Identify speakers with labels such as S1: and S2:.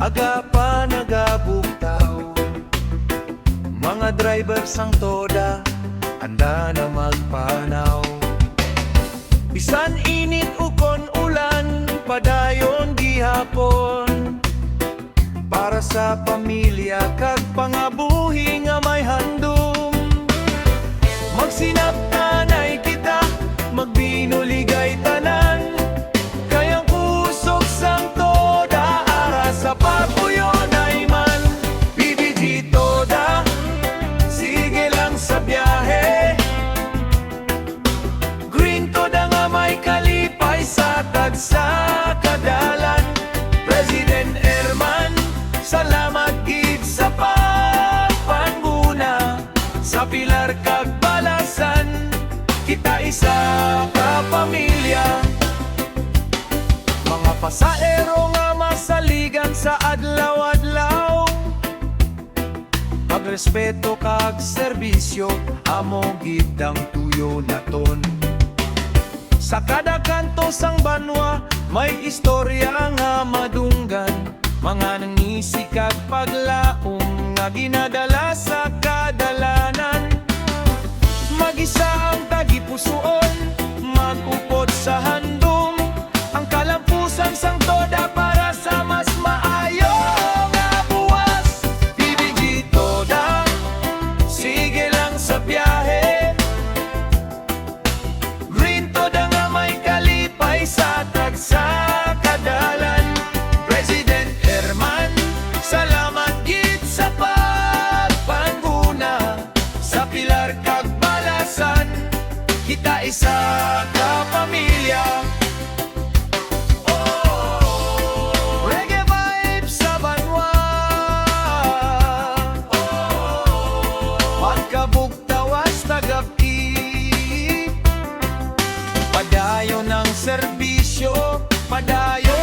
S1: aga pa nagabugtaw. Mga driver sang toda, anda na magpanaw. Bisan init ukon ulan, padayon gihapon. Para sa pamilya kag pangabuhi nga may handom. Magsinap tanay kita, magbinuligay tanan. Kayang kusog sang toda, ara sa papuyon ay man. PBG toda, sige lang sa biyahe. Green toda nga may kalipay sa tagsa kadalan. President Herman, salamat gid sa pagpanguna. Sa pilar kag balasan, kita isa ka pamilya. Mga pasaero nga masaligan sa adlaw-adlaw, pagrespeto kag serbisyo, amo gid ang tuyo naton. Sa kada kanto sang banwa, may istorya nga madunggan. Mga nangisi kag paglaom nga ginadala sa kadalanan. Mag-isa ang tagipusoon, mag-upod sa handom. Ang kalampusan sang toda para sa mas maayo nga buwas. PBG toda, sige lang sa biyahe. Green toda nga may kalipay sa tagsa kadalan. President Herman, salamat gid sa pagpanguna. Sa pilar kag balasan, kita isa ka pamilya. Oh, reggae vibes sa banwa. Oh, pagkabugtawas tagapi. Padayon ang serbisyo, padayon